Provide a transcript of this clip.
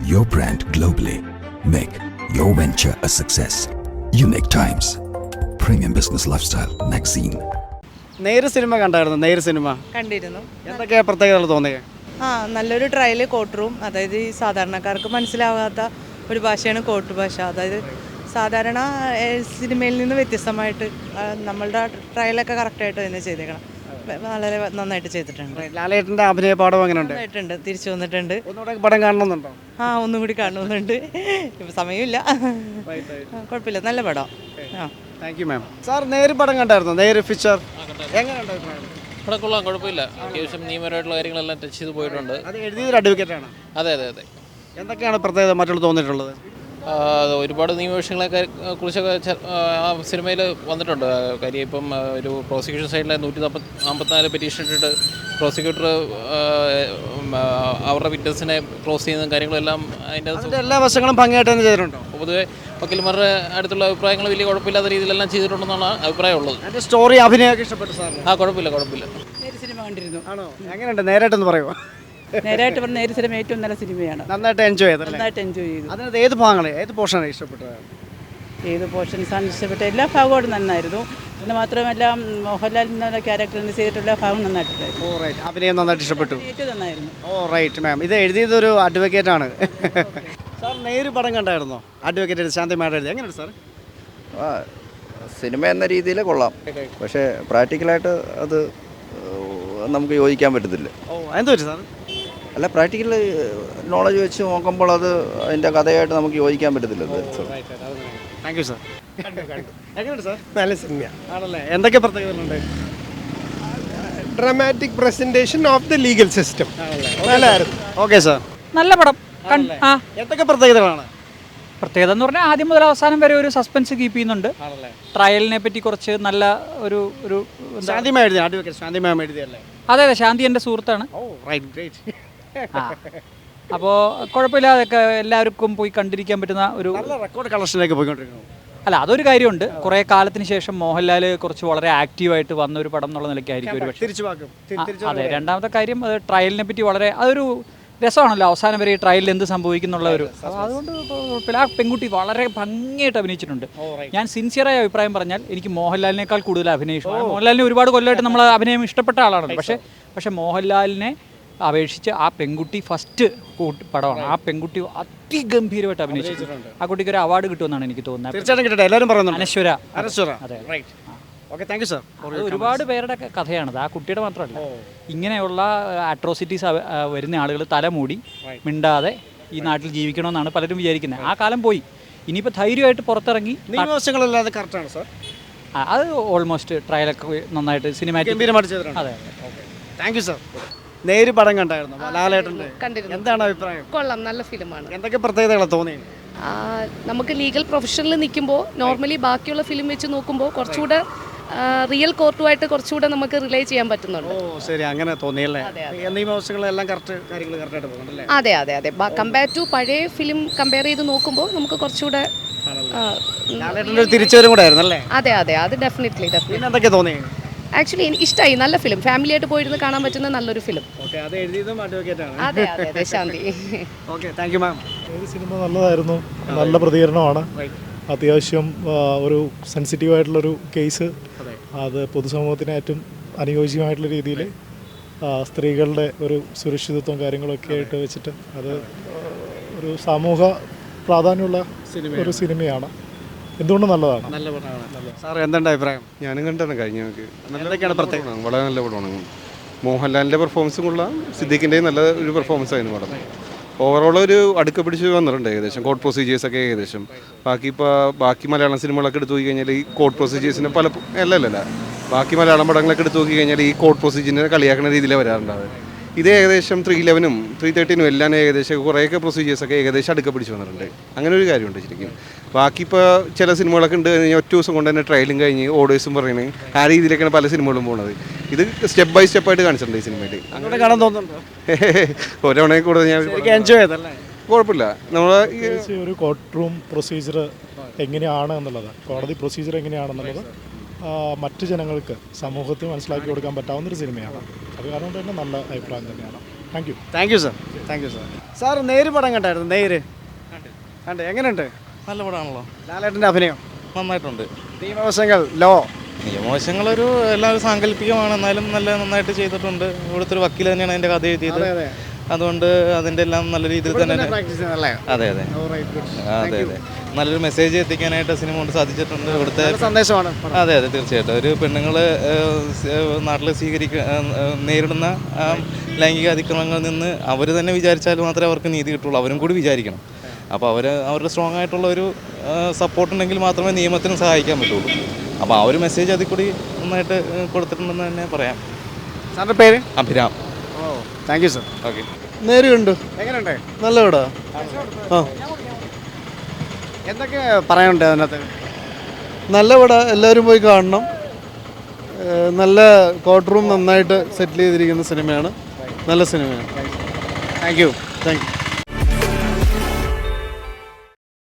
your brand globally. Make your venture a success. Unique Times, Premium Business Lifestyle Magazine. നേര് cinema കണ്ടായിരുന്നു. നേര് cinema കണ്ടിരുന്നു. എന്തൊക്കെയാ പ്രത്യേകതകൾ തോന്നിയത്? നല്ലൊരു ട്രയൽ കോർട്ട് റൂം. അതായത് ഈ സാധാരണക്കാർക്ക് മനസ്സിലാവാത്ത ഒരു ഭാഷയാണ് കോർട്ട് ഭാഷ. അതായത് സാധാരണ സിനിമയിൽ നിന്ന് വ്യത്യസ്തമായിട്ട് നമ്മളുടെ ട്രയലൊക്കെ കറക്റ്റായിട്ട് തന്നെ ചെയ്തേക്കണം. വളരെ നന്നായിട്ട് ചെയ്തിട്ടുണ്ട്. ലാലേട്ടൻ്റെ അഭിനയ പാഠം എങ്ങനെയുണ്ട്? നന്നായിട്ടുണ്ട്. തിരിച്ചു വന്നിട്ടുണ്ട്. ഒന്നുകൂടെ പടം കാണണമെന്നുണ്ടോ? ഒന്നും കൂടി കാണുന്നുണ്ട്. ഇപ്പം സമയമില്ല. കുഴപ്പമില്ല, നല്ല പടം. Thank you ma'am. സാർ നേര് പടം കണ്ടായിരുന്നു? നേര് ഫിച്ചർ എങ്ങനെയുണ്ട് അഭിപ്രായം? ഇവിടെ കൊള്ളാം, കുഴപ്പമില്ല. അത്യാവശ്യം നിയമപരമായിട്ടുള്ള കാര്യങ്ങളെല്ലാം ടച്ച് ചെയ്ത് പോയിട്ടുണ്ട്. അത് എഴുതിയൊരു അഡ്വക്കേറ്റാണ്. അതെ അതെ അതെ. എന്തൊക്കെയാണ് പ്രത്യേകത മറ്റുള്ള തോന്നിയിട്ടുള്ളത്? ഒരുപാട് നിയമവിഷയങ്ങളെ കുറിച്ചൊക്കെ ആ സിനിമയിൽ വന്നിട്ടുണ്ട്. കാര്യം ഇപ്പം ഒരു പ്രോസിക്യൂഷൻ സൈഡിലെ 144 പെറ്റീഷൻ ഇട്ടിട്ട് പ്രോസിക്യൂട്ടർ അവരുടെ വിറ്റ്നസിനെ ക്ലോസ് ചെയ്യുന്ന കാര്യങ്ങളെല്ലാം അതിൻ്റെ എല്ലാ വശങ്ങളും ഭംഗിയായിട്ട് തന്നെ ചെയ്തിട്ടുണ്ടോ? പൊതുവെ വക്കീൽമാരുടെ അടുത്തുള്ള അഭിപ്രായങ്ങൾ വലിയ കുഴപ്പമില്ലാത്ത രീതിയിലെല്ലാം ചെയ്തിട്ടുണ്ടെന്നാണ് അഭിപ്രായമുള്ളത്. അതിൻ്റെ സ്റ്റോറി അഭിനയമൊക്കെ ഇഷ്ടപ്പെട്ടു സാർ? കുഴപ്പമില്ല. നേര് സിനിമ കണ്ടിരുന്നു. ആണോ? എങ്ങനെയുണ്ട്? നേരായിട്ടൊന്ന് പറയുമോ? നേരായിട്ട് പറഞ്ഞ നേര് സിനിമ ഏറ്റവും നല്ല സിനിമയാണ്. നന്നായിട്ട് എൻജോയ് ചെയ്തു. നന്നായിട്ട് എൻജോയ് ചെയ്തു. അതിനകത്ത് ഏത് ഭാഗങ്ങളെ ഏത് പോർഷനാണ് ഇഷ്ടപ്പെട്ടത്? ഏത് പോർഷൻസാണ് ഇഷ്ടപ്പെട്ട? എല്ലാ ഭാഗവും നന്നായിരുന്നു. പിന്നെ മാത്രമല്ല മോഹൻലാലിൻ്റെ ക്യാരക്ടറിന് ചെയ്തിട്ടുള്ള ഭാഗം നന്നായിട്ടുണ്ടായിരുന്നു. അഭിനയം നന്നായിട്ട് ഇഷ്ടപ്പെട്ടു. ഏറ്റവും നന്നായിരുന്നു. റൈറ്റ് മാം. ഇത് എഴുതിയതൊരു അഡ്വക്കേറ്റ് ആണ്. സാർ നേര് പടം കണ്ടായിരുന്നോ? അഡ്വക്കേറ്റ് ശാന്തി മാഡം എഴുതി. എങ്ങനെയുണ്ട് സാർ? സിനിമ എന്ന രീതിയിൽ കൊള്ളാം, പക്ഷേ പ്രാക്ടിക്കലായിട്ട് അത് നമുക്ക് യോജിക്കാൻ പറ്റത്തില്ല. എന്താ പറ്റും സാർ? അല്ല, പ്രാക്ടിക്കൽ നോളജ് വെച്ച് നോക്കുമ്പോൾ അത് അതിൻ്റെ കഥയായിട്ട് നമുക്ക് യോജിക്കാൻ പറ്റത്തില്ല. Thank you sir. എങ്ങനെയുണ്ട് സാർ? നല്ല സിനിമയാണ്. ആണല്ലേ? എന്തൊക്കെ പ്രത്യേകതകളുണ്ട്? Dramatic presentation of the legal system നല്ലതായിരുന്നു. Okay sir. നല്ല പടം. എന്തൊക്കെ പ്രത്യേകതകളാണ്? പ്രത്യേകത എന്ന് പറഞ്ഞാൽ ആദ്യം മുതൽ അവസാനം വരെ ഒരു സസ്പെൻസ് കീപ്പ് ചെയ്യുന്നുണ്ട്. ട്രയലിനെ പറ്റി കുറച്ച് നല്ല ഒരു ശാന്തി മാം എഴുതിയ അഡ്വക്കേറ്റ് ശാന്തി മാം എഴുതിയല്ലേ? അതെ അതെ, ശാന്തി എൻ്റെ സുഹൃത്താണ്. അപ്പോൾ കുഴപ്പമില്ലാതൊക്കെ എല്ലാവർക്കും പോയി കണ്ടിരിക്കാൻ പറ്റുന്ന ഒരു റെക്കോർഡ് കളക്ഷനിലേക്ക് പോയിക്കൊണ്ടിരിക്കുന്നു. അല്ല, അതൊരു കാര്യമുണ്ട്. കുറേ കാലത്തിന് ശേഷം മോഹൻലാൽ കുറച്ച് വളരെ ആക്റ്റീവായിട്ട് വന്ന ഒരു പടം എന്നുള്ള നിലയ്ക്കായിരിക്കും ഒരു പക്ഷേ. അതെ, രണ്ടാമത്തെ കാര്യം അത് ട്രയലിനെ പറ്റി വളരെ അതൊരു രസമാണല്ലോ. അവസാനം വരെ ഈ ട്രയലിൽ എന്ത് സംഭവിക്കുന്നുള്ള ഒരു അതുകൊണ്ട് കുഴപ്പമില്ല. ആ പെൺകുട്ടി വളരെ ഭംഗിയായിട്ട് അഭിനയിച്ചിട്ടുണ്ട്. ഞാൻ സിൻസിയറായ അഭിപ്രായം പറഞ്ഞാൽ എനിക്ക് മോഹൻലാലിനേക്കാൾ കൂടുതൽ അഭിനയം ഇഷ്ടമാണ്. മോഹൻലാലിനെ ഒരുപാട് കൊല്ലമായിട്ട് നമ്മൾ അഭിനയം ഇഷ്ടപ്പെട്ട ആളാണ്. പക്ഷേ മോഹൻലാലിനെ അപേക്ഷിച്ച് ആ പെൺകുട്ടി ഫസ്റ്റ് പടമാണ്. ആ പെൺകുട്ടി അതിഗംഭീരമായിട്ട് അഭിനയിച്ചിട്ടുണ്ട്. ആ കുട്ടിക്ക് ഒരു അവാർഡ് കിട്ടുമെന്നാണ് എനിക്ക് തോന്നുന്നത്. തീർച്ചയായിട്ടും കിട്ടട്ടെ. എല്ലാവരും പറയുന്നു അനശ്വര. അതെ. Thank you sir. ഒരുപാട് പേരുടെ കഥയാണത്. ആ കുട്ടിയുടെ മാത്രമല്ല, ഇങ്ങനെയുള്ള അട്രോസിറ്റീസ് വരുന്ന ആളുകൾ തലമൂടി മിണ്ടാതെ ഈ നാട്ടിൽ ജീവിക്കണമെന്നാണ് പലരും വിചാരിക്കുന്നത്. ആ കാലം പോയി. ഇനിയിപ്പോൾ ധൈര്യമായിട്ട് പുറത്തിറങ്ങി നിയമവശങ്ങളല്ലാതെ കറക്റ്റാണ് സാർ. അത് ഓൾമോസ്റ്റ് ട്രയലൊക്കെ നന്നായിട്ട് സിനിമാറ്റിക്. അതെ. Thank you sir. നേര് പടം കണ്ടായിരുന്നു? ലാലേട്ടൻ്റെ കണ്ടിരുന്നു. എന്താണ് അഭിപ്രായം? കൊള്ളാം, നല്ല ഫിലിമാണ്. എന്തൊക്കെ പ്രത്യേകതകളാണ് തോന്നിയത്? നമുക്ക് ലീഗൽ പ്രൊഫഷനിൽ നിൽക്കുമ്പോൾ നോർമലി ബാക്കിയുള്ള ഫിലിം വെച്ച് നോക്കുമ്പോൾ കുറച്ചുകൂടെ റിയൽ കോർട്ടുമായിട്ട് കുറച്ചുകൂടെ നമുക്ക് റിലേ ചെയ്യാൻ പറ്റുന്നുണ്ട്. ശരി, അങ്ങനെ തോന്നിയല്ലേ? നിയമവശങ്ങളെല്ലാം കറക്റ്റായിട്ട് പോകുന്നുണ്ടല്ലേ? അതെ അതെ അതെ. കമ്പയർ ടു പഴയ ഫിലിം കമ്പയർ ചെയ്ത് നോക്കുമ്പോൾ നമുക്ക് കുറച്ചുകൂടെ തിരിച്ചുവരും കൂടെ ആയിരുന്നല്ലേ? അതെ അതെ, അത് ഡെഫിനറ്റ്ലി. എന്തൊക്കെ തോന്നി? ആക്ച്വലി എനിക്ക് ഇഷ്ടമായി. നല്ല ഫിലിം, ഫാമിലി ആയിട്ട് പോയിരുന്ന് കാണാൻ പറ്റുന്ന നല്ലൊരു ഫിലിം. അതെ അതെ അതെ, Shanti. Thank you ma'am. Cinema നല്ലതായിരുന്നു. നല്ല പ്രതികരണമാണ്. അത്യാവശ്യം ഒരു സെൻസിറ്റീവ് ആയിട്ടുള്ളൊരു കേസ്, അത് പൊതുസമൂഹത്തിന് ഏറ്റവും അനുയോജ്യമായിട്ടുള്ള രീതിയിൽ സ്ത്രീകളുടെ ഒരു സുരക്ഷിതത്വം കാര്യങ്ങളൊക്കെ ആയിട്ട് വെച്ചിട്ട് അത് ഒരു സമൂഹ പ്രാധാന്യമുള്ള ഒരു സിനിമയാണ്. എന്തുകൊണ്ടും നല്ലതാണ്. സാർ എന്താണ് അഭിപ്രായം? ഞാനും കണ്ടാണ് കഴിഞ്ഞ വളരെ നല്ല പടമാണ്. മോഹൻലാലിൻ്റെ പെർഫോമൻസും കൊള്ളാം, സിദ്ദീഖിൻ്റെയും നല്ല ഒരു പെർഫോമൻസ് ആയിരുന്നു പടം. ഓവറോൾ ഒരു അടുക്ക പിടിച്ച് വന്നിട്ടുണ്ട് ഏകദേശം. കോർട്ട് പ്രൊസീജിയേഴ്സൊക്കെ ഏകദേശം ബാക്കി മലയാളം സിനിമകളൊക്കെ എടുത്തു നോക്കി കഴിഞ്ഞാൽ ഈ കോർട്ട് പ്രൊസീജിയേഴ്സിനെ ബാക്കി മലയാളം പടങ്ങളൊക്കെ എടുത്തു നോക്കി കഴിഞ്ഞാൽ ഈ കോർട്ട് പ്രൊസീജിയറിനെ കളിയാക്കുന്ന രീതിയിൽ വരാറുണ്ടാവും. ഇത് ഏകദേശം 311 313 എല്ലാം ഏകദേശം കുറേയൊക്കെ പ്രൊസീജിയേഴ്സൊക്കെ ഏകദേശം അടുക്ക പിടിച്ച് വന്നിട്ടുണ്ട്. അങ്ങനെ ഒരു കാര്യമുണ്ട് ശരിക്കും. ബാക്കി ഇപ്പോൾ ചില സിനിമകളൊക്കെ ഉണ്ട് കഴിഞ്ഞാൽ ഒറ്റ ദിവസം കൊണ്ട് തന്നെ ട്രയലും കഴിഞ്ഞ് ഓർഡേഴ്സും പറയുന്നത് ആ രീതിയിലൊക്കെയാണ് പല സിനിമകളും പോകുന്നത്. ഇത് സ്റ്റെപ്പ് ബൈ സ്റ്റെപ്പായിട്ട് കാണിച്ചിട്ടുണ്ട് ഈ സിനിമയിൽ. അങ്ങനെ കാണാൻ തോന്നുന്നുണ്ടോ? ഒരവണയെ കൂടെ ഞാൻ എൻജോയ് ചെയ്തല്ലേ? കുഴപ്പമില്ല. നമ്മൾ ഒരു കോർട്ട് റൂം പ്രൊസീജിയർ എങ്ങനെയാണ് എന്നുള്ളത്, കോടതി പ്രൊസീജിയർ എങ്ങനെയാണെന്നുള്ളത് മറ്റു ജനങ്ങൾക്ക് സമൂഹത്തിന് മനസ്സിലാക്കി കൊടുക്കാൻ പറ്റാവുന്നൊരു സിനിമയാണ്. അത് കാരണം തന്നെ നല്ല അഭിപ്രായം തന്നെയാണ്. Thank you. Thank you sir. Thank you sir. Sir നേര് പടം കണ്ടായിരുന്നു? നേര് കണ്ട് എങ്ങനെയുണ്ട്? നല്ല പടമാണല്ലോ. ലാലേട്ടൻ്റെ അഭിനയം നന്നായിട്ടുണ്ട്. നിയമവശങ്ങൾ ലോ നിയമവശങ്ങളൊരു എല്ലാം ഒരു സാങ്കല്പികമാണ്, എന്നാലും നന്നായിട്ട് ചെയ്തിട്ടുണ്ട്. ഇവിടുത്തെ ഒരു വക്കീൽ തന്നെയാണ് അതിൻ്റെ കഥ എഴുതിയത്. അതുകൊണ്ട് അതിൻ്റെ എല്ലാം നല്ല രീതിയിൽ തന്നെ അതെ അതെ അതെ അതെ നല്ലൊരു മെസ്സേജ് എത്തിക്കാനായിട്ട് സിനിമ കൊണ്ട് സാധിച്ചിട്ടുണ്ട്. ഇവിടുത്തെ സന്ദേശമാണ്. അതെ അതെ തീർച്ചയായിട്ടും. ഒരു പെണ്ണുങ്ങൾ നാട്ടിൽ നേരിടുന്ന ലൈംഗിക അതിക്രമങ്ങളിൽ നിന്ന് അവർ തന്നെ വിചാരിച്ചാൽ മാത്രമേ അവർക്ക് നീതി കിട്ടുള്ളൂ. അവരും കൂടി വിചാരിക്കണം. അപ്പോൾ അവരുടെ സ്ട്രോങ് ആയിട്ടുള്ള ഒരു സപ്പോർട്ട് ഉണ്ടെങ്കിൽ മാത്രമേ നിയമത്തിന് സഹായിക്കാൻ പറ്റുള്ളൂ. അപ്പോൾ ആ ഒരു മെസ്സേജ് അതിൽ കൂടി നന്നായിട്ട് കൊടുത്തിട്ടുണ്ടെന്ന് തന്നെ പറയാം. സാറിൻ്റെ പേര്? അഭിരാം. ഓ താങ്ക് യു സാർ. ഓക്കെ. നേരുണ്ട്. എങ്ങനെയുണ്ട്? നല്ല പടാ. ആ എന്തൊക്കെ പറയാനുണ്ട് അതിനകത്ത്? നല്ല പടാ, എല്ലാവരും പോയി കാണണം. നല്ല കോർട്ട് റൂം നന്നായിട്ട് സെറ്റിൽ ചെയ്തിരിക്കുന്ന സിനിമയാണ്. നല്ല സിനിമയാണ്. Thank you. Thank you.